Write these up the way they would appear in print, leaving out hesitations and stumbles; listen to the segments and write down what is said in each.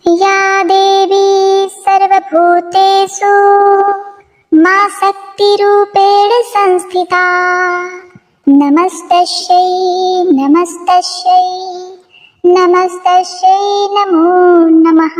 या देवी सर्वभूतेषु मा शक्तिरूपेण संस्थिता नमस्तस्यै नमस्तस्यै नमस्तस्यै नमो नमः।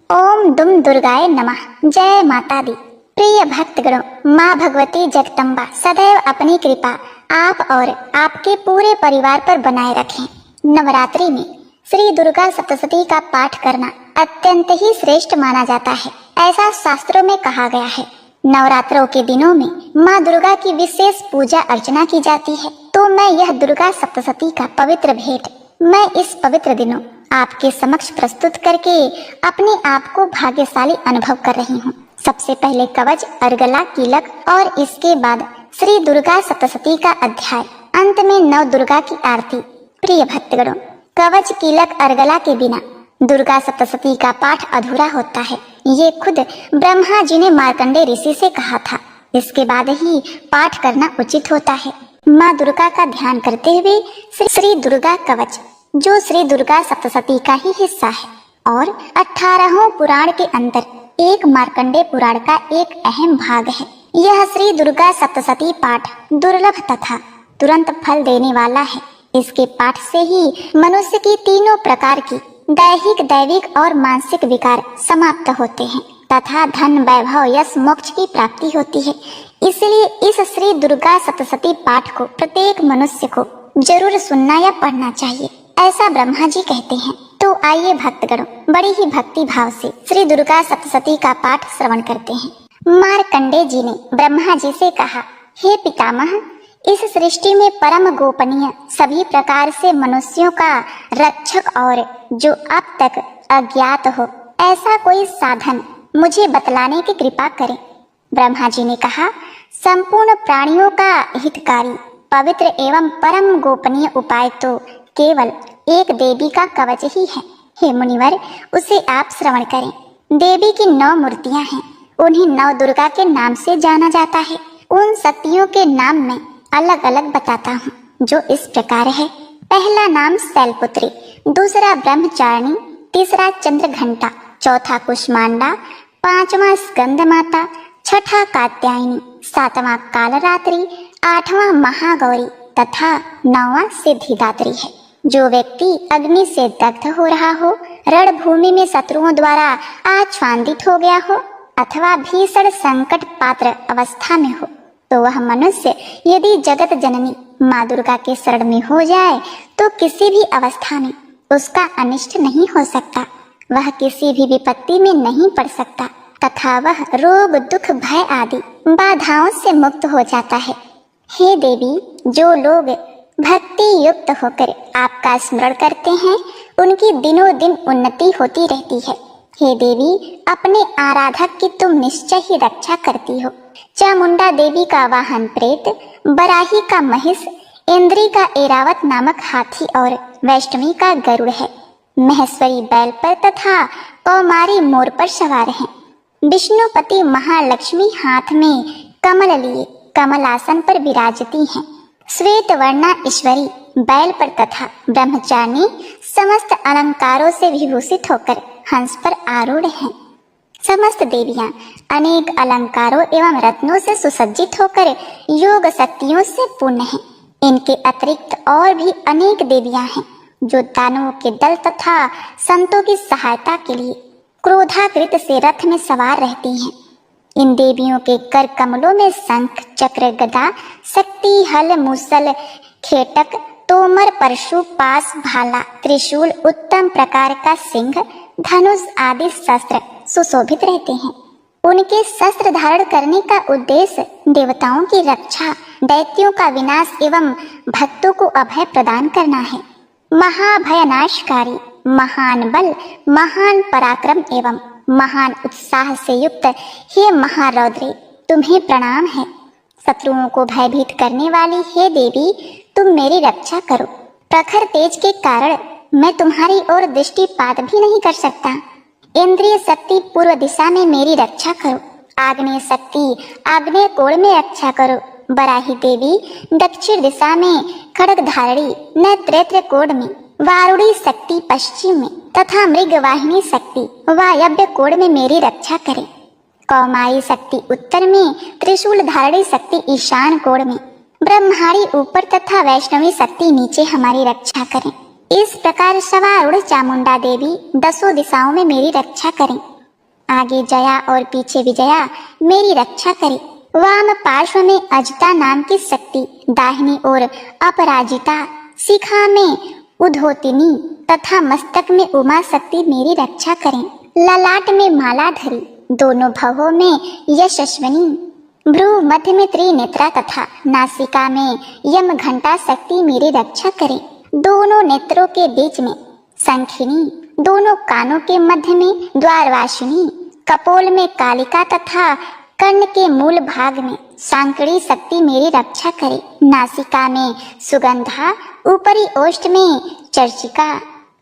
ओम दुम दुर्गाय नमः। जय माता दी। प्रिय भक्तगणों, माँ भगवती जगदम्बा सदैव अपनी कृपा आप और आपके पूरे परिवार पर बनाए रखें। नवरात्रि में श्री दुर्गा सप्तशती का पाठ करना अत्यंत ही श्रेष्ठ माना जाता है। ऐसा शास्त्रों में कहा गया है। नवरात्रों के दिनों में माँ दुर्गा की विशेष पूजा अर्चना की जाती है। तो मैं यह दुर्गा सप्तशती का पवित्र भेंट मैं इस पवित्र दिनों आपके समक्ष प्रस्तुत करके अपने आप को भाग्यशाली अनुभव कर रही हूँ। सबसे पहले कवच, अर्गला, कीलक और इसके बाद श्री दुर्गा सप्तशती का अध्याय, अंत में नव दुर्गा की आरती। प्रिय भक्तगणों, कवच, कीलक, अर्गला के बिना दुर्गा सप्तशती का पाठ अधूरा होता है। ये खुद ब्रह्मा जी ने मार्कंडे ऋषि से कहा था। इसके बाद ही पाठ करना उचित होता है। माँ दुर्गा का ध्यान करते हुए श्री दुर्गा कवच, जो श्री दुर्गा सप्तशती का ही हिस्सा है और 18 पुराण के अंदर एक मार्कंडे पुराण का एक अहम भाग है। यह श्री दुर्गा सप्तशती पाठ दुर्लभ तथा तुरंत फल देने वाला है। इसके पाठ से ही मनुष्य की तीनों प्रकार की दैहिक, दैविक और मानसिक विकार समाप्त होते हैं तथा धन, वैभव, यश, मोक्ष की प्राप्ति होती है। इसलिए इस श्री दुर्गा सप्तशती पाठ को प्रत्येक मनुष्य को जरूर सुनना या पढ़ना चाहिए, ऐसा ब्रह्मा जी कहते हैं। तो आइए भक्तगणों, बड़ी ही भक्ति भाव से श्री दुर्गा सप्तशती का पाठ श्रवण करते हैं। मार्कंडे जी ने ब्रह्मा जी से कहा, हे पितामह, इस सृष्टि में परम गोपनीय, सभी प्रकार से मनुष्यों का रक्षक और जो अब तक अज्ञात हो, ऐसा कोई साधन मुझे बतलाने की कृपा करें। ब्रह्मा जी ने कहा, संपूर्ण प्राणियों का हितकारी, पवित्र एवं परम गोपनीय उपाय तो केवल एक देवी का कवच ही है। हे मुनिवर, उसे आप श्रवण करें। देवी की 9 मूर्तियां हैं। उन्हें 9 दुर्गा के नाम से जाना जाता है। उन शक्तियों के नाम मैं अलग अलग बताता हूँ, जो इस प्रकार है। पहला नाम शैलपुत्री, दूसरा ब्रह्मचारिणी, तीसरा चंद्रघंटा, चौथा कुष्मांडा, 5वां स्कंद माता, 6ठा कात्यायनी, 7वां कालरात्रि, 8वां महागौरी तथा 9वां सिद्धिदात्री है। जो व्यक्ति अग्नि से दग्ध हो रहा हो, रणभूमि में शत्रुओं द्वारा आच्छादित हो गया हो अथवा भीषण संकट पात्र अवस्था में हो, तो वह मनुष्य यदि जगत जननी माँ दुर्गा के शरण में हो जाए तो किसी भी अवस्था में उसका अनिष्ट नहीं हो सकता। वह किसी भी विपत्ति में नहीं पड़ सकता तथा वह रोग, दुख, भय आदि बाधाओं से मुक्त हो जाता है। हे देवी, जो लोग भक्ति युक्त होकर आपका स्मरण करते हैं, उनकी दिनों दिन उन्नति होती रहती है। हे देवी, अपने आराधक की तुम निश्चय ही रक्षा करती हो। चामुंडा देवी का वाहन प्रेत, बराही का महिष, इंद्री का एरावत नामक हाथी और वैष्णवी का गरुड़ है। महेश्वरी बैल पर तथा कौमारी मोर पर सवार हैं। विष्णुपति महालक्ष्मी हाथ में कमल लिए कमलासन पर विराजती हैं। श्वेत वर्णा ईश्वरी बैल पर तथा ब्रह्मचारिणी समस्त अलंकारों से विभूषित होकर हंस पर आरूढ़ हैं। समस्त देवियां अनेक अलंकारों एवं रत्नों से सुसज्जित होकर योग शक्तियों से पूर्ण हैं। इनके अतिरिक्त और भी अनेक देवियां हैं, जो दानवों के दल तथा संतों की सहायता के लिए क्रोधाकृत से रथ में सवार रहती हैं। इन देवियों के कर कमलों में शंख, चक्र, गदा, शक्ति, हल, मूसल, खेटक, तोमर, परशु, पास, भाला, त्रिशूल, उत्तम प्रकार का सिंह, धनुष आदि शस्त्र सुशोभित रहते हैं। उनके शस्त्र धारण करने का उद्देश्य देवताओं की रक्षा, दैत्यों का विनाश एवं भक्तों को अभय प्रदान करना है। महाभयनाशकारी, महान बल, महान पराक्रम एवं महान उत्साह से युक्त हे महारौद्री, तुम्हें प्रणाम है। शत्रुओं को भयभीत करने वाली हे देवी, तुम मेरी रक्षा करो। प्रखर तेज के कारण मैं तुम्हारी ओर दृष्टिपात भी नहीं कर सकता। इंद्रिय शक्ति पूर्व दिशा में मेरी रक्षा करो। आग्नेय शक्ति आग्नेय कोण में रक्षा करो। बराही देवी दक्षिण दिशा में खड्ग धारणी नेत्रेत्र कोण में वारुणी शक्ति पश्चिम में तथा मृगवाहिनी शक्ति वायव्य कोण में मेरी रक्षा करे। कौमारी शक्ति उत्तर में, त्रिशूल धारणी शक्ति ईशान कोण में, ब्रह्माणी ऊपर तथा वैष्णवी शक्ति नीचे हमारी रक्षा करें। इस प्रकार सवारूढ़ चामुंडा देवी 10 दिशाओं में मेरी रक्षा करें। आगे जया और पीछे विजया मेरी रक्षा करे। वाम पार्श्व में अजिता नाम की शक्ति, दाहिनी ओर अपराजिता, शिखा में उद्होतिनी तथा मस्तक में उमा शक्ति मेरी रक्षा करें। ललाट में मालाधरी, दोनों भवों में यशस्विनी, भ्रू मध्य में त्रिनेत्रा तथा नासिका में यम घंटा शक्ति मेरी रक्षा करे। दोनों नेत्रों के बीच में शंखिनी, दोनों कानों के मध्य में द्वारवासिनी, कपोल में कालिका तथा कर्ण के मूल भाग में सांकड़ी शक्ति मेरी रक्षा करे। नासिका में सुगंधा, ऊपरी ओष्ठ में चर्चिका,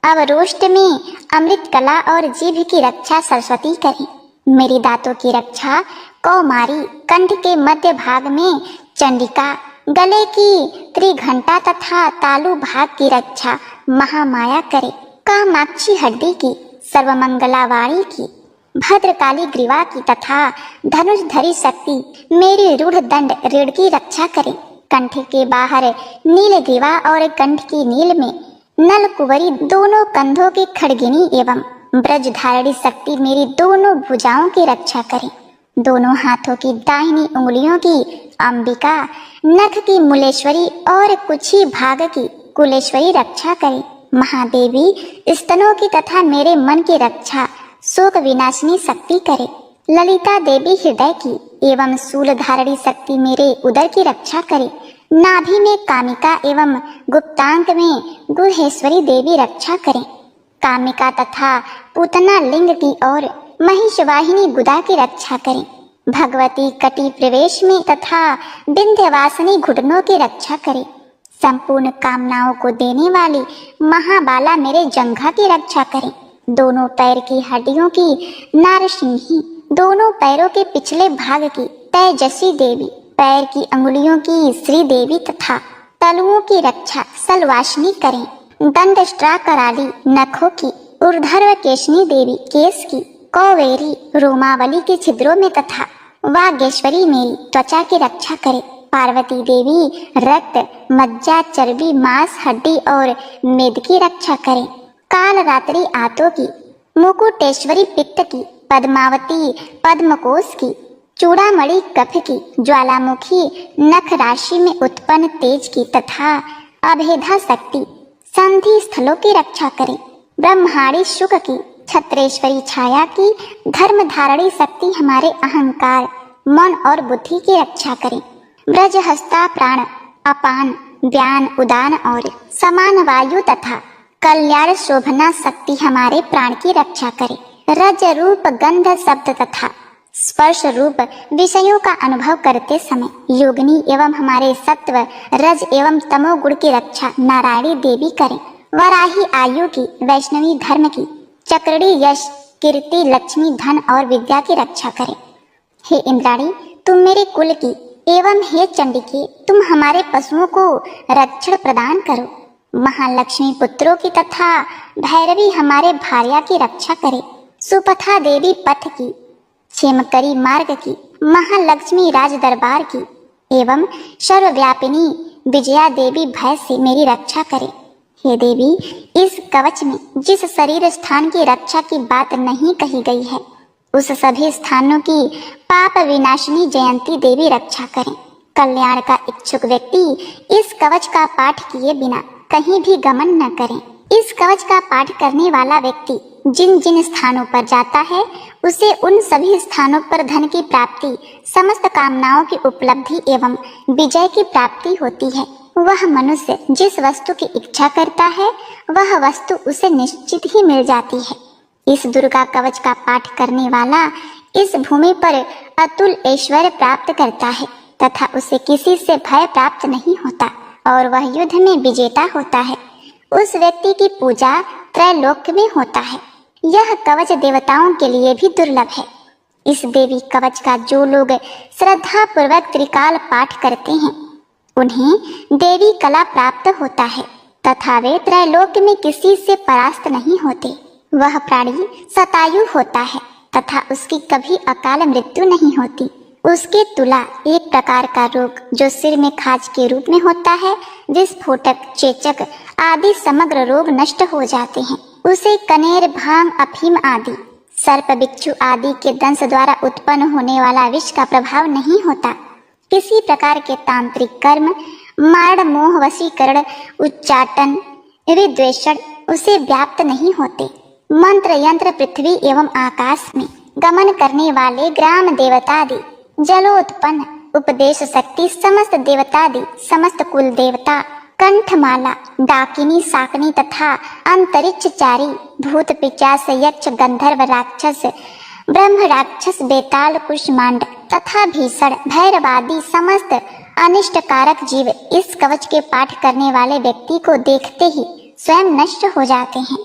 अवरोष्ठ में अमृत कला और जीभ की रक्षा सरस्वती करे। मेरी दांतों की रक्षा कौमारी, कंठ के मध्य भाग में चंडिका, गले की त्रिघंटा तथा तालु भाग की रक्षा महामाया करे। कामाक्षी हड्डी की, सर्वमंगला वाणी की, भद्रकाली ग्रीवा की तथा धनुषधरी शक्ति मेरी रूढ़ दंड रीढ़ की रक्षा करे। कंठ के बाहर नील ग्रीवा और कंठ की नील में नल कुंवरी, दोनों कंधों की खड़गिनी एवं ब्रज धारणी शक्ति मेरी दोनों भुजाओं की रक्षा करे। दोनों हाथों की दाहिनी उंगलियों की अंबिका, नख की मूलेश्वरी और कुछ ही भाग की कुलेश्वरी रक्षा करे। महादेवी स्तनों की तथा मेरे मन की रक्षा शोक विनाशिनी शक्ति करे। ललिता देवी हृदय की एवं शूल धारणी शक्ति मेरे उदर की रक्षा करे। नाभि में कामिका एवं गुप्तांग में गुहेश्वरी देवी रक्षा करे। कामिका तथा पूतना लिंग की और महिषवाहिनी गुदा की रक्षा करें। भगवती कटी प्रवेश में तथा विंध्यवासिनी घुटनों की रक्षा करे। संपूर्ण कामनाओं को देने वाली महाबाला मेरे जंघा की रक्षा करे। दोनों पैर की हड्डियों की नारसिंही, दोनों पैरों के पिछले भाग की तेजस्वी देवी, पैर की अंगुलियों की श्री देवी तथा तलुओं की रक्षा सलवासिनी करें। दंडष्ट्रा कराली, नखों की ऊर्ध्व केशनी देवी, केश की कौवेरी, रोमावली के छिद्रों में तथा वागेश्वरी मेरी त्वचा की रक्षा करे। पार्वती देवी रक्त, मज्जा, चर्बी, मांस, हड्डी और मेद की रक्षा करे। काल रात्रि आंतों की, मुकुटेश्वरी पित्त की, पद्मावती पद्मकोश की, चूड़ामणि कफ की, ज्वालामुखी नख राशि में उत्पन्न तेज की तथा अभेदा शक्ति संधि स्थलों की रक्षा करे। ब्रह्माणी शुक की, छत्रेश्वरी छाया की, धर्म धारणी शक्ति हमारे अहंकार, मन और बुद्धि की रक्षा करे। ब्रजहस्ता प्राण, अपान, व्यान, उदान और समान वायु तथा कल्याण शोभना शक्ति हमारे प्राण की रक्षा करे। रज रूप गंध शब्द तथा स्पर्श रूप विषयों का अनुभव करते समय योगिनी एवं हमारे सत्व, रज एवं तमोगुण की रक्षा नारायणी देवी करें। वराही आयु की, वैष्णवी धर्म की, चक्रणी यश, कीर्ति, लक्ष्मी, धन और विद्या की रक्षा करें। हे इंद्राणी, तुम मेरे कुल की एवं हे चंडिके, तुम हमारे पशुओं को रक्षण प्रदान करो। महालक्ष्मी पुत्रों की तथा भैरवी हमारे भार्या की रक्षा करे। सुपथा देवी पथ की, क्षेमकरी मार्ग की, महालक्ष्मी राज दरबार की एवं सर्वव्यापिनी विजया देवी भय से मेरी रक्षा करे। हे देवी, इस कवच में जिस शरीर स्थान की रक्षा की बात नहीं कही गई है, उस सभी स्थानों की पाप विनाशिनी जयंती देवी रक्षा करें। कल्याण का इच्छुक व्यक्ति इस कवच का पाठ किए बिना कहीं भी गमन न करें। इस कवच का पाठ करने वाला व्यक्ति जिन जिन स्थानों पर जाता है, उसे उन सभी स्थानों पर धन की प्राप्ति, समस्त कामनाओं की उपलब्धि एवं विजय की प्राप्ति होती है। वह मनुष्य जिस वस्तु की इच्छा करता है, वह वस्तु उसे निश्चित ही मिल जाती है। इस दुर्गा कवच का पाठ करने वाला इस भूमि पर अतुल ऐश्वर्य प्राप्त करता है तथा उसे किसी से भय प्राप्त नहीं होता और वह युद्ध में विजेता होता है। उस व्यक्ति की पूजा त्रैलोक्य में होता है। यह कवच देवताओं के लिए भी दुर्लभ है। इस देवी कवच का जो लोग श्रद्धा पूर्वक त्रिकाल पाठ करते हैं, उन्हें देवी कला प्राप्त होता है। तथा वे त्रैलोक में किसी से परास्त नहीं होते। वह प्राणी शतायु होता है तथा उसकी कभी अकाल मृत्यु नहीं होती। उसके तुला एक प्रकार का रोग जो सिर में खाज के रूप में होता है, विस्फोटक, चेचक आदि समग्र रोग नष्ट हो जाते हैं। उसे कनेर, भांग, अफीम आदि सर्प, बिच्छू आदि के दंश द्वारा उत्पन्न होने वाला विष का प्रभाव नहीं होता। किसी प्रकार के तांत्रिक कर्म, मारण, मोह, वशीकरण, उच्चाटन, विद्वेषण उसे व्याप्त नहीं होते। मंत्र, यंत्र, पृथ्वी एवं आकाश में गमन करने वाले ग्राम देवतादि, जलोत्पन्न, उपदेश शक्ति, समस्त देवतादि, समस्त कुल देवता, कंठमाला, डाकिनी, शाकनी तथा अंतरिक्षचारी, भूत, पिशाच, यक्ष, गंधर्व, राक्षस, ब्रह्म राक्षस, बेताल, कुष्मांड तथा भीषण, भैरवादी समस्त अनिष्टकारक जीव इस कवच के पाठ करने वाले व्यक्ति को देखते ही स्वयं नष्ट हो जाते हैं।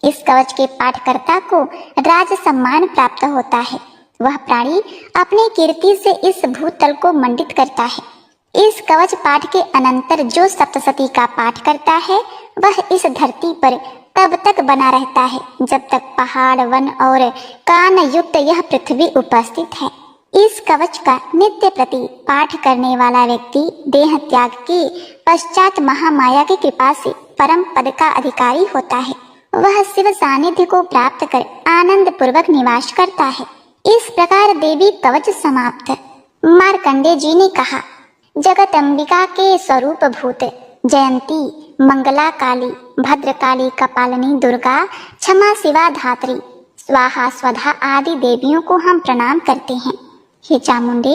इस कवच के पाठकर्ता को राज सम्मान प्राप्त होता है। वह प्राणी अपनी कीर्ति से इस भूतल को मंडित करता है। इस कवच पाठ के अनंतर जो सप्तशती का पाठ करता है वह इस धरती पर तब तक बना रहता है जब तक पहाड़, वन और कान युक्त यह पृथ्वी उपस्थित है। इस कवच का नित्य प्रति पाठ करने वाला व्यक्ति देह त्याग के पश्चात महामाया की कृपा से परम पद का अधिकारी होता है। वह शिव सानिध्य को प्राप्त कर आनंद पूर्वक निवास करता है। इस प्रकार देवी कवच समाप्त। मार्कंडे जी ने कहा, जगत अंबिका के स्वरूप भूत जयंती, मंगला काली, भद्रकाली, कपालिनी, दुर्गा, क्षमा शिवा, धात्री, स्वाहा, स्वधा आदि देवियों को हम प्रणाम करते हैं। हे चामुंडे,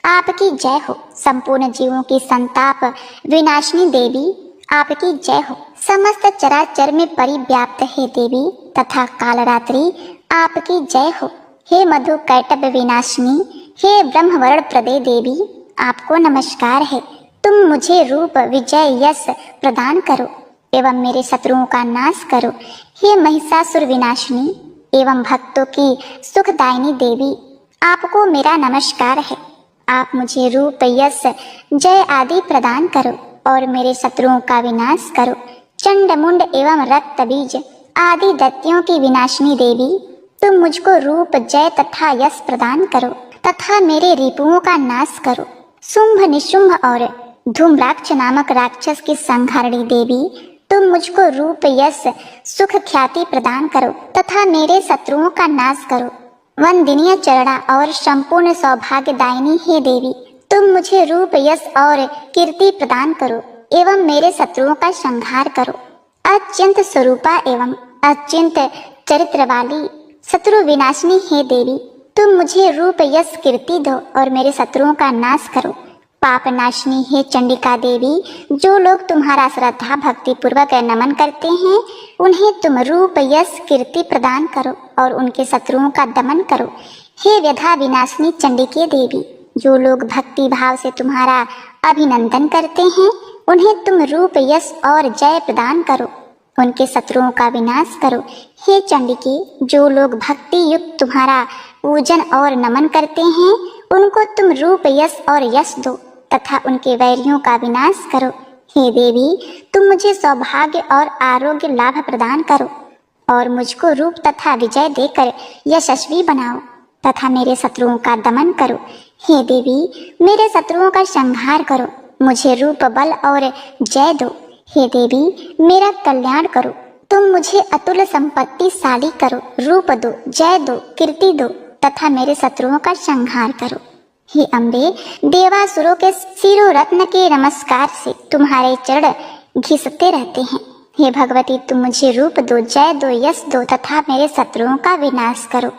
आपकी जय हो। संपूर्ण जीवों की संताप विनाशिनी देवी, आपकी जय हो। समस्त चराचर में परिव्याप्त है देवी तथा कालरात्रि, आपकी जय हो। हे मधु कैटभ विनाशिनी, हे ब्रह्मवर्ण प्रदे देवी, आपको नमस्कार है। तुम मुझे रूप, विजय, यश प्रदान करो एवं मेरे शत्रुओं का नाश करो। हे महिषासुर विनाशिनी एवं भक्तों की सुखदायिनी देवी, आपको मेरा नमस्कार है। आप मुझे रूप, यश, जय आदि प्रदान करो और मेरे शत्रुओं का विनाश करो। चंड, मुंड एवं रक्त बीज आदि दैत्यों की विनाशिनी देवी, तुम मुझको रूप, जय तथा यश प्रदान करो तथा मेरे रिपुओं का नाश करो। शुंभ, निशुंभ और धूम्राक्ष नामक राक्षस की संहारिणी देवी, तुम मुझको रूप, यश, सुख, ख्याति प्रदान करो तथा मेरे शत्रुओं का नाश करो। वंदनीय चरणा और संपूर्ण सौभाग्यदायिनी हे देवी, तुम मुझे रूप, यश और कीर्ति प्रदान करो एवं मेरे शत्रुओं का संहार करो। अत्यंत स्वरूपा एवं अत्यंत चरित्र वाली शत्रु विनाशिनी हे देवी, तुम मुझे रूप, यश, कीर्ति दो और मेरे शत्रुओं का नाश करो। पाप नाशिनी हे चंडिका देवी, जो लोग तुम्हारा श्रद्धा भक्ति पूर्वक नमन करते हैं उन्हें तुम रूप, यश, कीर्ति प्रदान करो और उनके शत्रुओं का दमन करो। हे व्यथा विनाशिनी चंडिके देवी, जो लोग भक्ति भाव से तुम्हारा अभिनंदन करते हैं उन्हें तुम रूप, यश और जय प्रदान करो, उनके शत्रुओं का विनाश करो। हे चंडिके, जो लोग भक्ति युक्त तुम्हारा पूजन और नमन करते हैं उनको तुम रूप, यश और यश दो तथा उनके वैरियों का विनाश करो। हे देवी, तुम मुझे सौभाग्य और आरोग्य लाभ प्रदान करो और मुझको रूप तथा विजय देकर यशस्वी बनाओ तथा मेरे शत्रुओं का दमन करो। हे देवी, मेरे शत्रुओं का संहार करो, मुझे रूप, बल और जय दो। हे देवी, मेरा कल्याण करो, तुम मुझे अतुल संपत्तिशाली करो, रूप दो, जय दो, कीर्ति दो तथा मेरे शत्रुओं का संहार करो। हे अम्बे, देवासुरों के शिरो रत्न के नमस्कार से तुम्हारे चरण घिसते रहते हैं। हे भगवती, तुम मुझे रूप दो, जय दो, यश दो तथा मेरे शत्रुओं का विनाश करो।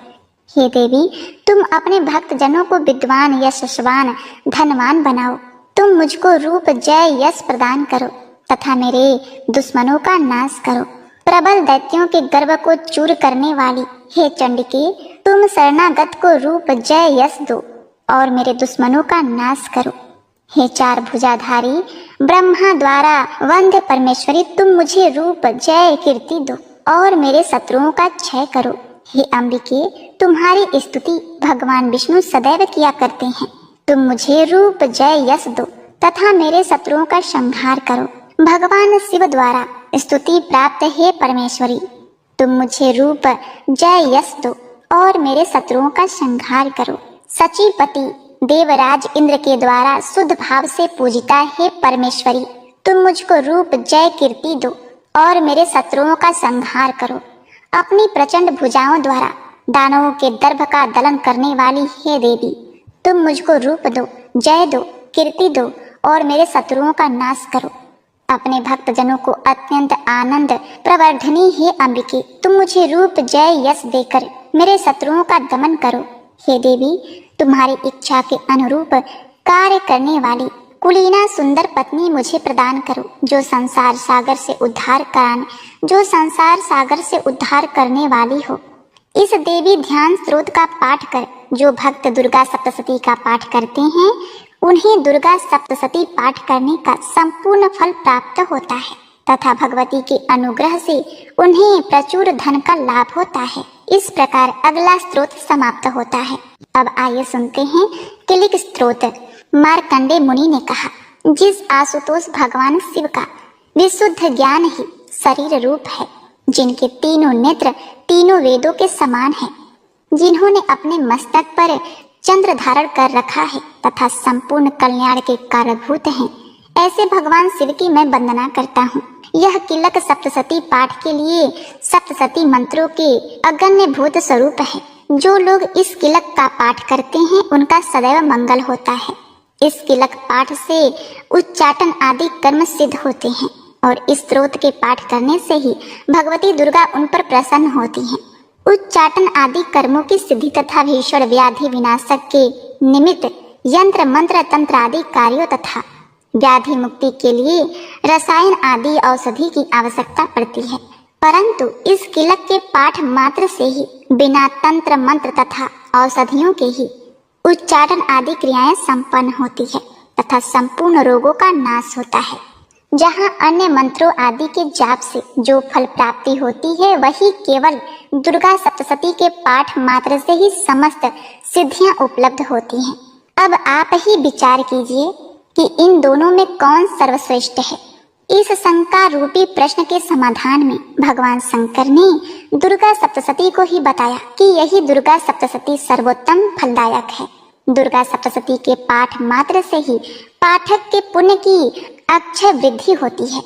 हे देवी, तुम अपने भक्त जनों को विद्वान, यशस्वान, धनवान बनाओ। तुम मुझको रूप, जय, यश प्रदान करो तथा मेरे दुश्मनों का नाश करो। प्रबल दैत्यों के गर्भ को चूर करने वाली हे चंडिके, तुम शरणागत को रूप, जय, यश दो और मेरे दुश्मनों का नाश करो। हे चार भुजाधारी ब्रह्मा द्वारा वंद्य परमेश्वरी, तुम मुझे रूप, जय, कीर्ति दो और मेरे शत्रुओं का क्षय करो। हे अंबिके, तुम्हारी स्तुति भगवान विष्णु सदैव किया करते हैं। तुम मुझे रूप, जय, यश दो तथा मेरे शत्रुओं का संहार करो। भगवान शिव द्वारा स्तुति प्राप्त है परमेश्वरी। तुम मुझे रूप जय यश दो और मेरे शत्रुओं का संहार करो। सचिपति देवराज इंद्र के द्वारा शुद्ध भाव से पूजिता है परमेश्वरी। तुम मुझको रूप जय कीर्ति दो और मेरे शत्रुओं का संहार करो। अपनी प्रचंड भुजाओं द्वारा दानवों के दर्भ का दलन करने वाली हे देवी, तुम मुझको रूप दो, जय दो, कीर्ति दो और मेरे शत्रुओं का नाश करो। अपने भक्त जनों को अत्यंत आनंद प्रवर्धनी हे अंबिके, तुम मुझे रूप जय यश देकर मेरे शत्रुओं का दमन करो। हे देवी, तुम्हारी इच्छा के अनुरूप कार्य करने वाली कुलीना सुंदर पत्नी मुझे प्रदान करो, जो संसार सागर से उद्धार करने वाली हो। इस देवी ध्यान स्रोत का पाठ कर जो भक्त दुर्गा सप्तशती का पाठ करते हैं, उन्हें दुर्गा सप्तशती पाठ करने का संपूर्ण फल प्राप्त होता है तथा भगवती के अनुग्रह से उन्हें प्रचुर धन का लाभ होता है। इस प्रकार अगला स्त्रोत समाप्त होता है। अब आइए सुनते हैं किलिक स्त्रोत। मार्कंडे मुनि ने कहा, जिस आशुतोष भगवान शिव का विशुद्ध ज्ञान ही शरीर रूप है, जिनके तीनों नेत्र तीनों वेदों के समान है, जिन्होंने अपने मस्तक पर चंद्र धारण कर रखा है तथा संपूर्ण कल्याण के कारणभूत हैं, ऐसे भगवान शिव की मैं वंदना करता हूँ। यह किलक सप्तशती पाठ के लिए सप्तशती मंत्रों के अगण्य भूत स्वरूप है। जो लोग इस किलक का पाठ करते हैं, उनका सदैव मंगल होता है। इस किलक पाठ से उच्चाटन आदि कर्म सिद्ध होते हैं और इस स्त्रोत के पाठ करने से ही भगवती दुर्गा उन पर प्रसन्न होती हैं। उच्चाटन आदि कर्मों की सिद्धि तथा भीषण व्याधि विनाशक के निमित्त यंत्र मंत्र तंत्र आदि कार्यों तथा व्याधि मुक्ति के लिए रसायन आदि औषधि की आवश्यकता पड़ती है, परंतु इस किलक के पाठ मात्र से ही बिना तंत्र मंत्र तथा औषधियों के ही उच्चाटन आदि क्रियाएं संपन्न होती है तथा संपूर्ण रोगों का नाश होता है। जहाँ अन्य मंत्रों आदि के जाप से जो फल प्राप्ति होती है, वही केवल दुर्गा सप्तशती के पाठ मात्र से ही समस्त सिद्धियां उपलब्ध होती हैं। अब आप ही विचार कीजिए कि इन दोनों में कौन सर्वश्रेष्ठ है। इस शंका रूपी प्रश्न के समाधान में भगवान शंकर ने दुर्गा सप्तशती को ही बताया कि यही दुर्गा सप्तशती सर्वोत्तम फलदायक है। दुर्गा सप्तशती के पाठ मात्र से ही पाठक के पुण्य की अक्षय वृद्धि होती है।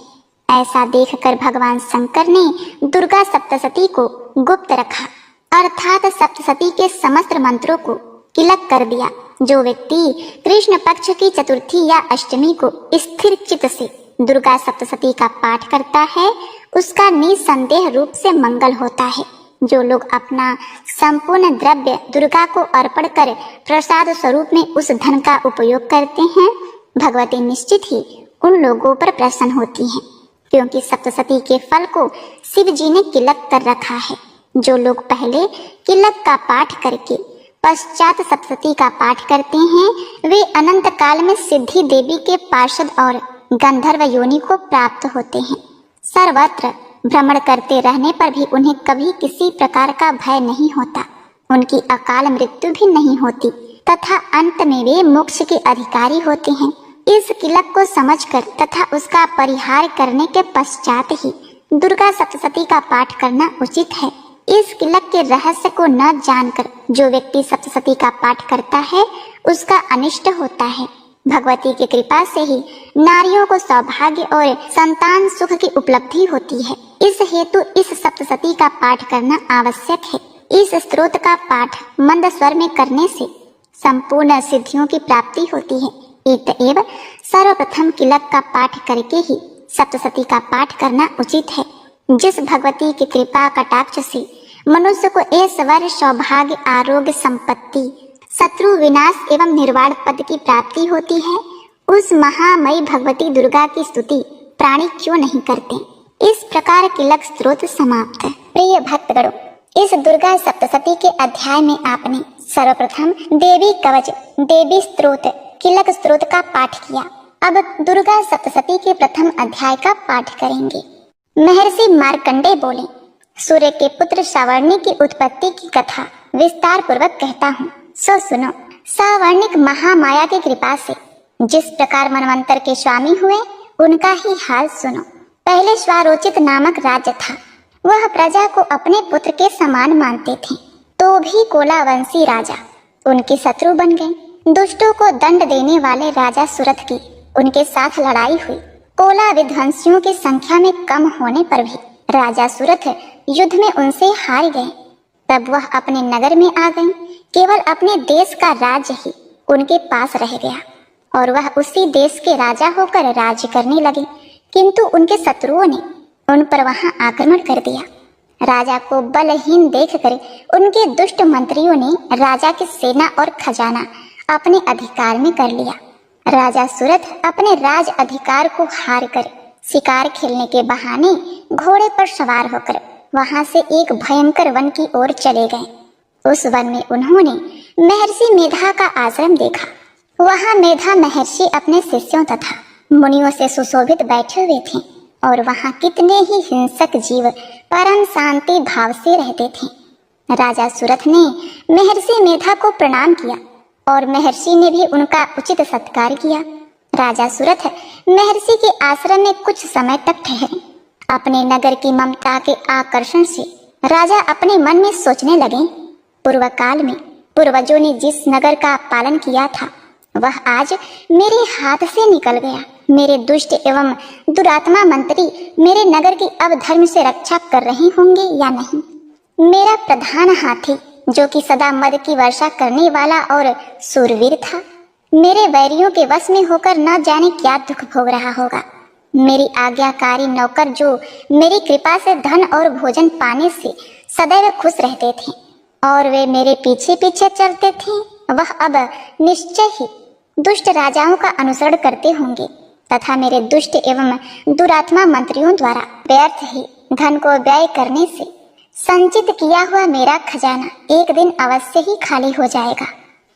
ऐसा देखकर भगवान शंकर ने दुर्गा सप्तशती को गुप्त रखा, अर्थात सप्तशती के समस्त मंत्रों को किलक कर दिया। जो व्यक्ति कृष्ण पक्ष की चतुर्थी या अष्टमी को स्थिर चित्त से दुर्गा सप्तशती का पाठ करता है, उसका निसंदेह रूप से मंगल होता है। जो लोग अपना संपूर्ण द्रव्य दुर्गा को अर्पण कर प्रसाद स्वरूप में उस धन का उपयोग करते हैं, भगवती निश्चित ही उन लोगों पर प्रसन्न होती हैं, क्योंकि सप्तशती के फल को शिव जी ने किलक कर रखा है। जो लोग पहले किलक का पाठ करके पश्चात सप्तशती का पाठ करते हैं, वे अनंत काल में सिद्धि देवी के पार्षद और गंधर्व योनि को प्राप्त होते हैं। सर्वत्र भ्रमण करते रहने पर भी उन्हें कभी किसी प्रकार का भय नहीं होता, उनकी अकाल मृत्यु भी नहीं होती तथा अंत में वे मोक्ष के अधिकारी होते हैं। इस किलक को समझकर तथा उसका परिहार करने के पश्चात ही दुर्गा सप्तशती का पाठ करना उचित है। इस किलक के रहस्य को न जानकर जो व्यक्ति सप्तशती का पाठ करता है, उसका अनिष्ट होता है। भगवती की कृपा से ही नारियों को सौभाग्य और संतान सुख की उपलब्धि होती है। इस हेतु इस सप्तशती का पाठ करना आवश्यक है। इस स्तोत्र का पाठ मंद स्वर में करने से संपूर्ण सिद्धियों की प्राप्ति होती है। अतएव सर्वप्रथम किलक का पाठ करके ही सप्तशती का पाठ करना उचित है। जिस भगवती की कृपा कटाक्ष से मनुष्य को ऐश्वर्य, सौभाग्य, आरोग्य, संपत्ति, शत्रु विनाश एवं निर्वाण पद की प्राप्ति होती है, उस महामयी भगवती दुर्गा की स्तुति प्राणी क्यों नहीं करते। इस प्रकार किलक स्तोत्र समाप्त है। प्रिय भक्तगणों, इस दुर्गा सप्तशती के अध्याय में आपने सर्वप्रथम देवी कवच, देवी स्तोत्र, किलक स्तोत्र का पाठ किया। अब दुर्गा सप्तशती के प्रथम अध्याय का पाठ करेंगे। महर्षि मार्कंडे बोले, सूर्य के पुत्र सावर्णी की उत्पत्ति की कथा विस्तार पूर्वक कहता हूँ, सो सुनो। सावर्णिक महामाया की कृपा से जिस प्रकार मनवंतर के स्वामी हुए, उनका ही हाल सुनो। पहले स्वारोचित नामक राज्य था। वह प्रजा को अपने पुत्र के समान मानते थे, तो भी कोलावंशी राजा उनके शत्रु बन गए। दुष्टों को दंड देने वाले राजा सुरथ की उनके साथ लड़ाई हुई। कोला विध्वंसियों की संख्या में कम होने पर भी राजा सुरथ युद्ध में उनसे हार गए। तब वह अपने नगर में आ गए। केवल अपने देश का राज्य ही उनके पास रह गया और वह उसी देश के राजा होकर राज्य करने लगे। किंतु उनके शत्रुओं ने उन पर वहां आक्रमण कर दिया। राजा को बलहीन देखकर उनके दुष्ट मंत्रियों ने राजा की सेना और खजाना अपने अधिकार में कर लिया। राजा सुरथ अपने राज अधिकार को हार कर शिकार खेलने के बहाने घोड़े पर सवार होकर वहां से एक भयंकर वन की ओर चले गए। उस वन में उन्होंने महर्षि मेधा का आश्रम देखा। वहां मेधा महर्षि अपने शिष्यों तथा मुनियों से सुशोभित बैठे हुए थे और वहां कितने ही हिंसक जीव परम शांति भाव से रहते थे। राजा सुरथ ने महर्षि मेधा को प्रणाम किया और महर्षि ने भी उनका उचित सत्कार किया। राजा सुरथ महर्षि के आश्रम में कुछ समय तक ठहरे। अपने नगर की ममता के आकर्षण से राजा अपने मन में सोचने लगे, पूर्व काल में पूर्वजों ने जिस नगर का पालन किया था वह आज मेरे हाथ से निकल गया। मेरे दुष्ट एवं दुरात्मा मंत्री मेरे नगर की अब धर्म से रक्षा कर रहे होंगे या नहीं। मेरा प्रधान हाथी जो कि सदा मद की वर्षा करने वाला और सूरवीर था, मेरे वैरियों के वश में होकर न जाने क्या दुख भोग रहा होगा। मेरी आज्ञाकारी नौकर जो मेरी कृपा से धन और भोजन पाने से सदैव खुश रहते थे और वे मेरे पीछे पीछे चलते थे, वह अब निश्चय ही दुष्ट राजाओं का अनुसरण करते होंगे तथा मेरे दुष्ट एवं दुरात्मा मंत्रियों द्वारा व्यर्थ ही धन को व्यय करने से संचित किया हुआ मेरा खजाना एक दिन अवश्य ही खाली हो जाएगा।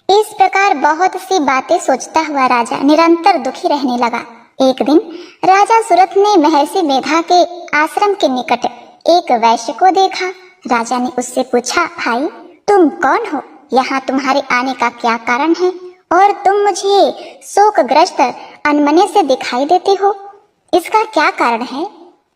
इस प्रकार बहुत सी बातें सोचता हुआ राजा निरंतर दुखी रहने लगा। एक दिन राजा सुरथ ने महर्षि मेधा के आश्रम के निकट एक वैश्य को देखा। राजा ने उससे पूछा, भाई तुम कौन हो? यहाँ तुम्हारे आने का क्या कारण है और तुम मुझे शोकग्रस्त अनमने से दिखाई देते हो, इसका क्या कारण है?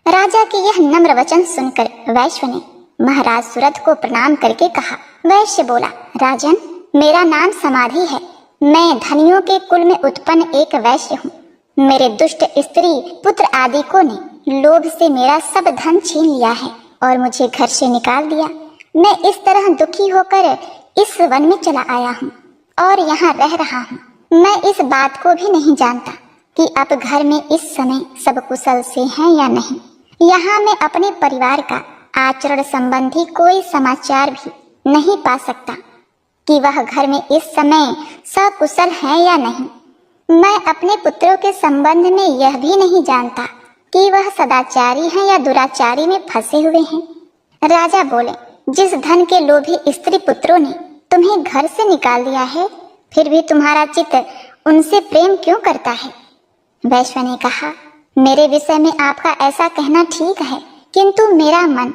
राजा के यह नम्र वचन सुनकर वैश्य ने महाराज सुरथ को प्रणाम करके कहा। वैश्य बोला, राजन मेरा नाम समाधि है। मैं धनियों के कुल में उत्पन्न एक वैश्य हूँ। मेरे दुष्ट स्त्री पुत्र आदिकों ने लोभ से मेरा सब धन छीन लिया है और मुझे घर से निकाल दिया। मैं इस तरह दुखी होकर इस वन में चला आया हूँ और यहाँ रह रहा हूँ। मैं इस बात को भी नहीं जानता कि अब घर में इस समय सब कुशल से हैं या नहीं। यहाँ मैं अपने परिवार का आचरण संबंधी कोई समाचार भी नहीं पा सकता कि वह घर में इस समय सकुशल है या नहीं। मैं अपने पुत्रों के संबंध में यह भी नहीं जानता कि वह सदाचारी हैं या दुराचारी में फंसे हुए हैं। राजा बोले, जिस धन के लोभी स्त्री पुत्रों ने तुम्हें घर से निकाल दिया है, फिर भी तुम्हारा चित्त उनसे प्रेम क्यों करता है? वैश्य ने कहा, मेरे विषय में आपका ऐसा कहना ठीक है, किंतु मेरा मन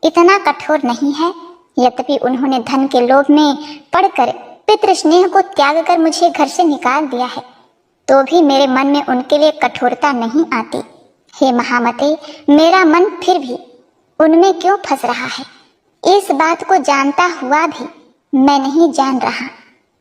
इतना कठोर नहीं है। यद्यपि उन्होंने धन के लोभ में पड़कर पितृ स्नेह को त्याग कर मुझे घर से निकाल दिया है, तो भी मेरे मन में उनके लिए कठोरता नहीं आती। हे महामते, मेरा मन फिर भी उनमें क्यों फंस रहा है? इस बात को जानता हुआ भी मैं नहीं जान रहा।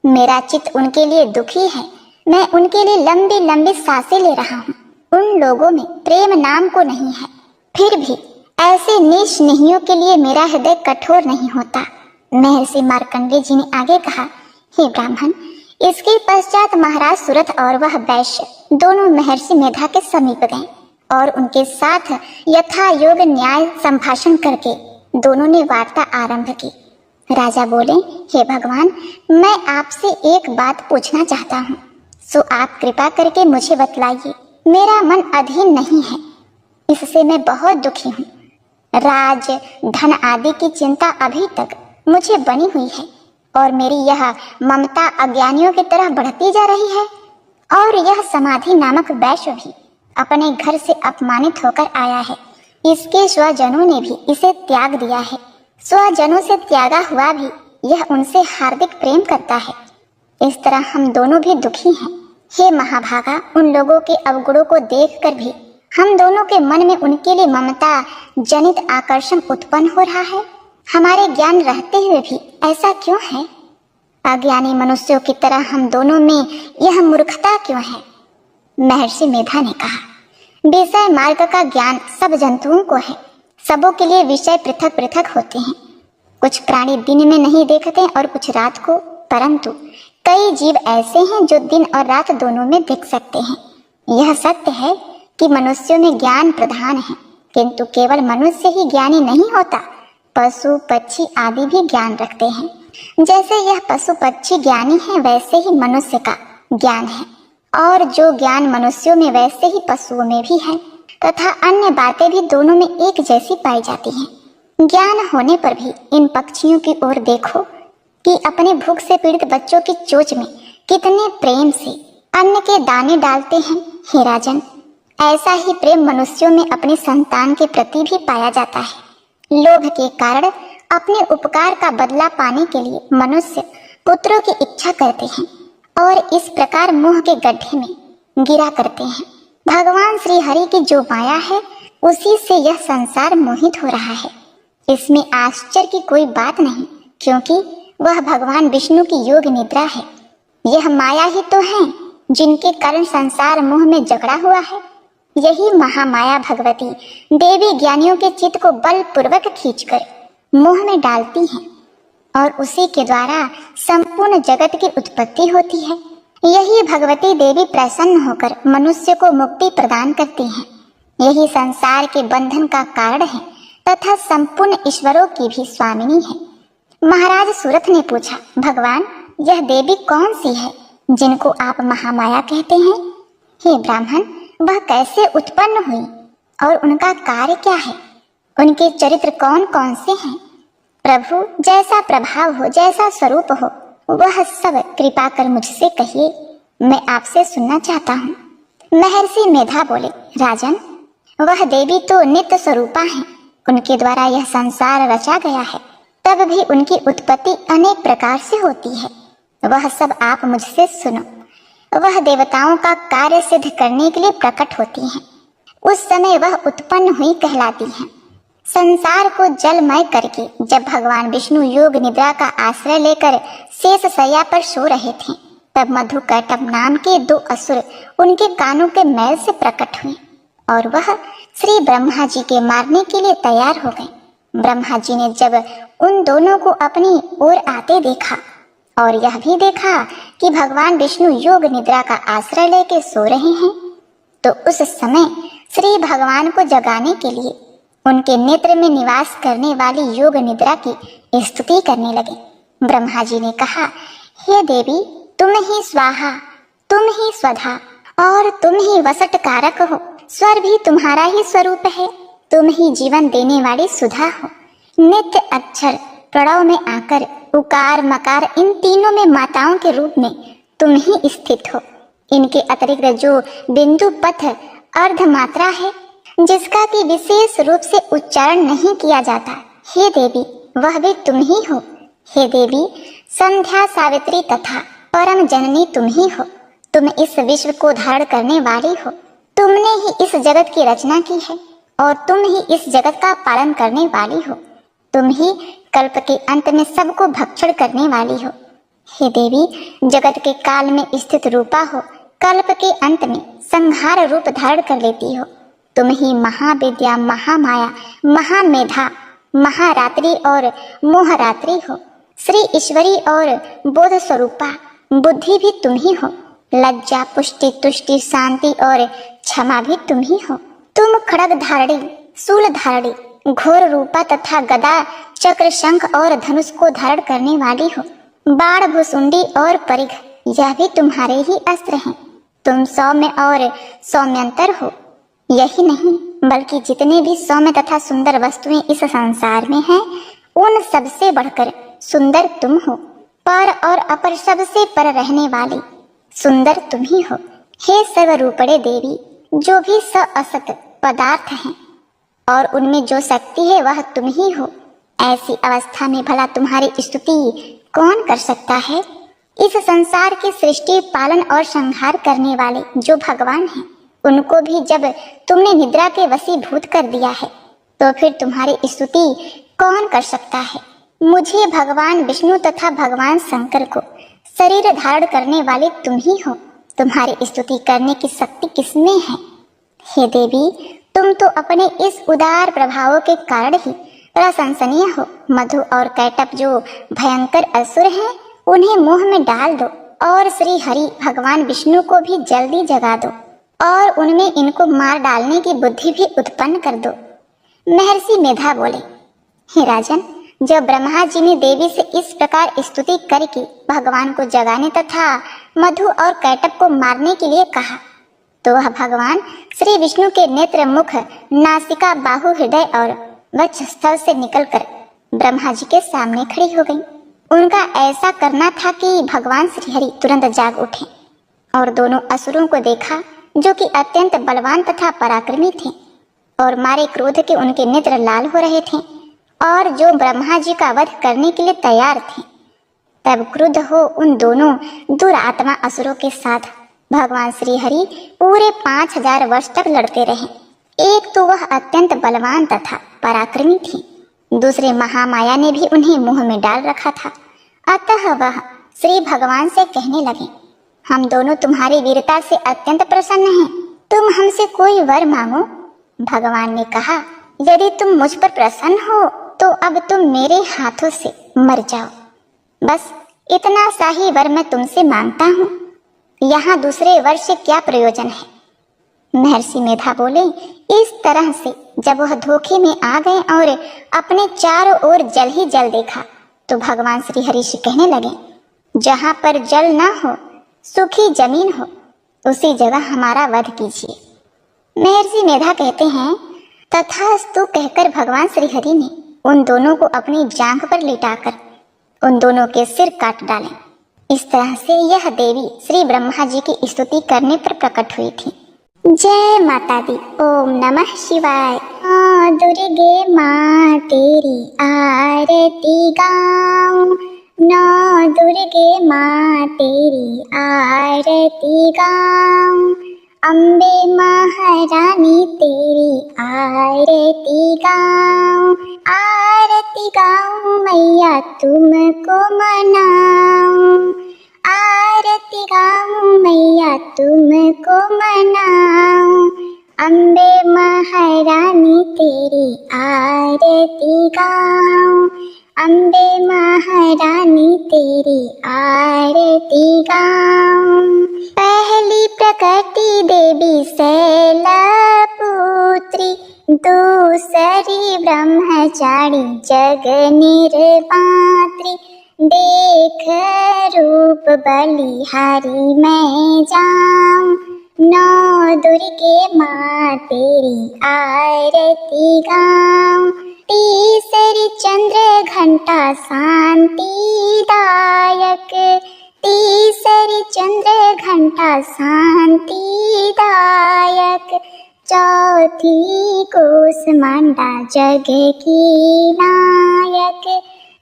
मेरा चित्त उनके लिए दुखी है। मैं उनके लिए लंबी लंबी सांसें ले रहा हूँ। उन लोगों में प्रेम नाम को नहीं है, फिर भी ऐसे निस्नेहियों के लिए मेरा हृदय कठोर नहीं होता। महर्षि मार्कंडेय जी ने आगे कहा, हे ब्राह्मण, इसके पश्चात महाराज सुरथ और वह वैश्य दोनों महर्षि मेधा के समीप गए और उनके साथ यथा योग न्याय संभाषण करके दोनों ने वार्ता आरंभ की। राजा बोले, हे भगवान, मैं आपसे एक बात पूछना चाहता हूँ, सो आप कृपा करके मुझे बतलाइए। मेरा मन अधीन नहीं है, इससे मैं बहुत दुखी हूँ। राज धन आदि की चिंता अभी तक मुझे बनी हुई है और मेरी यह ममता अज्ञानियों की तरह बढ़ती जा रही है। और यह समाधि नामक वैश्य भी अपने घर से अपमानित होकर आया है। इसके स्वजनों ने भी इसे त्याग दिया है। स्वजनों से त्यागा हुआ भी यह उनसे हार्दिक प्रेम करता है। इस तरह हम दोनों भी दुखी हैं। हे महाभागा, उन लोगों के अवगुणों को देखकर भी हम दोनों के मन में उनके लिए ममता जनित आकर्षण उत्पन्न हो रहा है। हमारे ज्ञान रहते हुए भी ऐसा क्यों है? अज्ञानी मनुष्यों की तरह हम दोनों में यह मूर्खता क्यों है? महर्षि मेधा ने कहा, विषय मार्ग का ज्ञान सब जंतुओं को है। सबों के लिए विषय पृथक पृथक होते हैं। कुछ प्राणी दिन में नहीं देखते और कुछ रात को, परंतु कई जीव ऐसे हैं जो दिन और रात दोनों में देख सकते हैं। यह सत्य है कि मनुष्यों में ज्ञान प्रधान है, किंतु केवल मनुष्य ही ज्ञानी नहीं होता, पशु पक्षी आदि भी ज्ञान रखते हैं। जैसे यह पशु पक्षी ज्ञानी है, वैसे ही मनुष्य का ज्ञान है, और जो ज्ञान मनुष्यों में वैसे ही पशुओं में भी है, तथा अन्य बातें भी दोनों में एक जैसी पाई जाती हैं। ज्ञान होने पर भी इन पक्षियों की ओर देखो कि अपने भूख से पीड़ित बच्चों की चोंच में कितने प्रेम से अन्न के दाने डालते हैं। हे राजन, ऐसा ही प्रेम मनुष्यों में अपने संतान के प्रति भी पाया जाता है। लोभ के कारण अपने उपकार का बदला पाने के लिए मनुष्य पुत्रों की इच्छा करते हैं और इस प्रकार मोह के गड्ढे में गिरा करते हैं। भगवान श्री हरि की जो माया है, उसी से यह संसार मोहित हो रहा है। इसमें आश्चर्य की कोई बात नहीं, क्योंकि वह भगवान विष्णु की योग निद्रा है। यह माया ही तो है जिनके कारण संसार मोह में जकड़ा हुआ है। यही महामाया भगवती देवी ज्ञानियों के चित्त को बलपूर्वक खींचकर मोह में डालती है और उसी के द्वारा संपूर्ण जगत की उत्पत्ति होती है। यही भगवती देवी प्रसन्न होकर मनुष्य को मुक्ति प्रदान करती है। यही संसार के बंधन का कारण है तथा संपूर्ण ईश्वरों की भी स्वामिनी है। महाराज सूरथ ने पूछा, भगवान, यह देवी कौन सी है जिनको आप महामाया कहते हैं? हे ब्राह्मण, वह कैसे उत्पन्न हुई और उनका कार्य क्या है? उनके चरित्र कौन कौन से हैं? प्रभु, जैसा प्रभाव हो, जैसा स्वरूप हो, वह सब कृपा कर मुझसे कहिए, मैं आपसे सुनना चाहता हूँ। महर्षि मेधा बोले, राजन, वह देवी तो नित्य स्वरूपा है। उनके द्वारा यह संसार रचा गया है, तब भी उनकी उत्पत्ति अनेक प्रकार से होती है। वह सब आप मुझसे सुनो। वह देवताओं का कार्य सिद्ध करने के लिए प्रकट होती हैं। उस समय वह उत्पन्न हुई कहलाती हैं। संसार को जलमय करके जब भगवान विष्णु योग निद्रा का आश्रय लेकर शेष शैया पर सो रहे थे, तब मधुकैटभ नाम के दो असुर उनके कानों के मैल से प्रकट हुए और वह श्री ब्रह्मा जी के मारने के लिए तैयार हो गए। ब्रह्मा जी ने जब उन दोनों को अपनी ओर आते देखा और यह भी देखा कि भगवान विष्णु योग निद्रा का आश्रय लेके सो रहे हैं, तो उस समय श्री भगवान को जगाने के लिए उनके नेत्र में निवास करने वाली योग निद्रा की स्तुति करने लगे। ब्रह्मा जी ने कहा, हे देवी, तुम ही स्वाहा, तुम ही स्वधा और तुम ही वसट कारक हो। स्वर भी तुम्हारा ही स्वरूप है। तुम ही जीवन देने वाली सुधा हो। नित्य अक्षर प्रणव में आकर उकार मकार इन तीनों में माताओं के रूप में तुम ही स्थित हो। इनके अतिरिक्त जो बिंदु पथ अर्ध मात्रा है, जिसका कि विशेष रूप से उच्चारण नहीं किया जाता, हे देवी, वह भी तुम ही हो। हे देवी, संध्या सावित्री तथा परम जननी तुम ही हो। तुम इस विश्व को धारण करने वाली हो। तुमने ही इस जगत की रचना की है और तुम ही इस जगत का पालन करने वाली हो। तुम ही कल्प के अंत में सबको भक्षण करने वाली हो। हे देवी, जगत के काल में स्थित रूपा हो, कल्प के अंत में संहार रूप धारण कर लेती हो। तुम ही महाविद्या, महामाया, महामेधा, महारात्रि और मोहरात्रि हो। श्री ईश्वरी और बोध स्वरूपा बुद्धि भी तुम ही हो। लज्जा, पुष्टि, तुष्टि, शांति और क्षमा भी तुम ही हो। तुम खड़ग धारणी, शूल धारणी, घोर रूपा तथा गदा, चक्र, शंख और धनुष को धारण करने वाली हो। बाण, भुसुंडी और परिघ, यह भी तुम्हारे ही अस्त्र हैं। तुम सौम्य और सौम्यंतर हो। यही नहीं, बल्कि जितने भी सौम्य तथा सुंदर वस्तुएं इस संसार में हैं, उन सबसे बढ़कर सुंदर तुम हो। पर और अपर सबसे पर रहने वाली सुंदर तुम ही हो। हे सर्वरूपणे देवी, जो भी स असत पदार्थ हैं और उनमें जो शक्ति है वह तुम ही हो। ऐसी अवस्था में भला तुम्हारी स्तुति कौन कर सकता है? इस संसार की सृष्टि, पालन और संहार करने वाले जो भगवान हैं, उनको भी जब तुमने निद्रा के वशीभूत कर दिया है, तो फिर तुम्हारी स्तुति कौन कर सकता है? मुझे भगवान विष्णु तथा भगवान शंकर को शरीर धारण करने वाले तुम ही हो। तुम्हारी स्तुति करने की शक्ति किसमें है? हे देवी, तुम तो अपने इस उदार प्रभावों के कारण ही प्रशंसनीय हो। मधु और कैटप जो भयंकर असुर हैं, उन्हें मुंह में डाल दो और श्री हरि भगवान विष्णु को भी जल्दी जगा दो और उनमें इनको मार डालने की बुद्धि भी उत्पन्न कर दो। महर्षि मेधा बोले, हे राजन, जब ब्रह्मा जी ने देवी से इस प्रकार स्तुति करके भगवान को जगाने तथा मधु और कैटप को मारने के लिए कहा, तो वह भगवान श्री विष्णु के नेत्र, मुख, नासिका, बाहु, हृदय और वक्षस्थल से निकलकर ब्रह्मा जी के सामने खड़ी हो गई। उनका ऐसा करना था कि भगवान श्रीहरि तुरंत जाग उठे और दोनों असुरों को देखा, जो कि अत्यंत बलवान तथा पराक्रमी थे और मारे क्रोध के उनके नेत्र लाल हो रहे थे और जो ब्रह्मा जी का वध करने के लिए तैयार थे। तब क्रुद्ध हो उन दोनों दुरात्मा असुरों के साथ भगवान श्रीहरि पूरे 5000 वर्ष तक लड़ते रहे। एक तो वह अत्यंत बलवान तथा पराक्रमी थी, दूसरे महामाया ने भी उन्हें मुंह में डाल रखा था। अतः वह श्री भगवान से कहने लगे, हम दोनों तुम्हारी वीरता से अत्यंत प्रसन्न हैं, तुम हमसे कोई वर मांगो। भगवान ने कहा, यदि तुम मुझ पर प्रसन्न हो तो अब तुम मेरे हाथों से मर जाओ। बस इतना सा ही वर मैं तुमसे मांगता हूँ, यहाँ दूसरे वर से क्या प्रयोजन है? महर्षि मेधा बोले, इस तरह से जब वह धोखे में आ गए और अपने चारों ओर जल ही जल देखा, तो भगवान श्री हरि से कहने लगे, जहाँ पर जल न हो, सूखी जमीन हो, उसी जगह हमारा वध कीजिए। महर्षि मेधा कहते हैं, तथास्तु कहकर भगवान श्री हरि ने उन दोनों को अपनी जांघ पर लिटाकर उन दोनों के सिर काट डाले। इस तरह से यह देवी श्री ब्रह्मा जी की स्तुति करने पर प्रकट हुई थी। जय माता दी। ओम नमः शिवाय। दुर्गे माँ तेरी आरती गाऊं, नौ दुर्गे माँ तेरी आरती गाऊं, अम्बे महारानी तेरी आरती गाऊं, आरती गाऊं मैया तुमको मनाऊं, आरती गाऊं मैया तुमको मनाऊं, अम्बे महारानी तेरी आरती गाऊं, अम्बे महारानी तेरी आरती गाऊं। पहली प्रकटी देवी शैलपुत्री, दूसरी ब्रह्मचारी जग निर्मात्री, देख रूप बलिहारी मैं जाऊं, नौ दुर्गे माँ तेरी आरती गाऊं, तीसरी चंद्र घंटा शांति दायक, तीसरी चंद्र घंटा शांति दायक, चौथी कोसमांडा जग की नायक,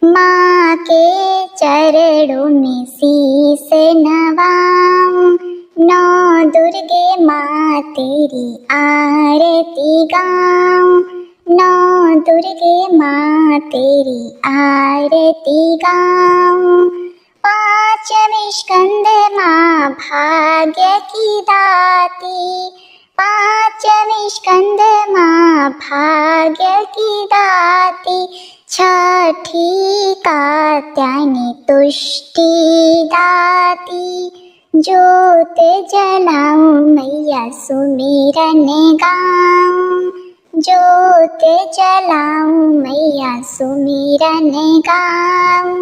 माँ के चरणों में शीस नवाऊं, नौ दुर्गे माँ तेरी आरती गाऊं, नौ दुर्गे माँ तेरी आरती गाऊं। पांचवें स्कंद माँ भाग्य की दाती, पांचवें स्कंद माँ भाग्य की दाती, छठी कात्यायनी तुष्टि दाती, ज्योत जलाऊं मैया सुमिरन गाऊं, ज्योत जलाऊं मैया सुमिरन गाऊं,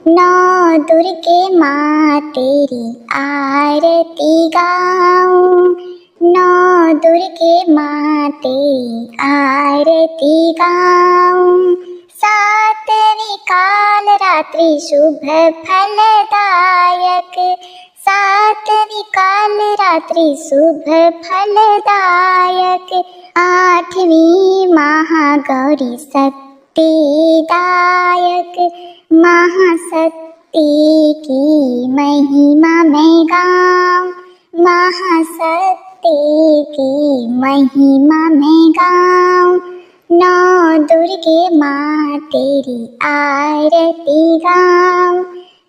नौ दुर्गे माँ तेरी आरती गाऊं, नौ दुर्गे माँ तेरी आरती गाऊं। सातवीं काल रात्रि शुभ फलदायक, सातवीं काल रात्रि शुभ फलदायक, आठवीं महागौरी शक्तिदायक, महाशक्ति की महिमा मैं गाऊं, महाशक्ति की महिमा मैं गाऊं, नौ दुर्गे माँ तेरी आरती गाऊं,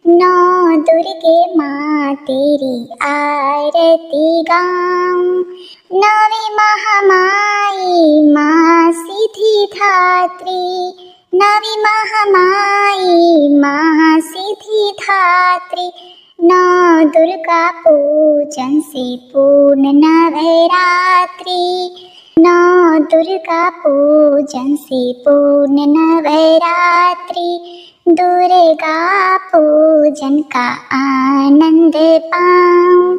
नौ दुर्गे माँ तेरी आरती गाऊं। नवी महामाई माँ सिद्धिदात्री, नवी महामाई माँ सिद्धिदात्री, नौ दुर्गा पूजन से पूर्ण नवरात्रि, नौ दुर्गा पूजन से पूर्ण नवरात्रि। दुर्गा पूजन का आनंद पाऊं,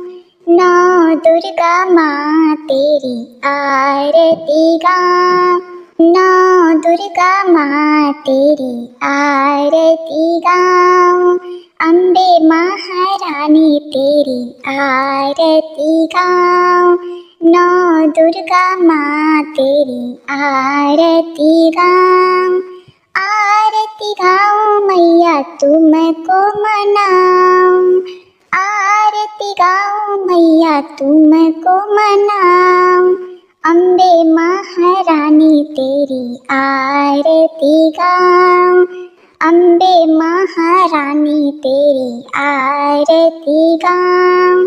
नौ दुर्गा माँ तेरी आरती गाऊं, नौ दुर्गा माँ तेरी आरती गाऊं। अम्बे महारानी तेरी आरती गाऊं, नौ दुर्गा माँ तेरी आरती गाऊं। आरती गाऊं मैया तुमको मनाऊं, आरती गाऊं मैया तुमको मनाऊं। अम्बे महारानी तेरी आरती गाऊं, अम्बे महारानी तेरी आरती गाऊं,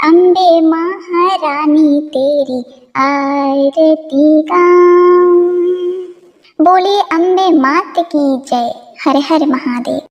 अम्बे महारानी तेरी आरती गाऊं। बोलिए अम्बे मात की जय। हर हर महादेव।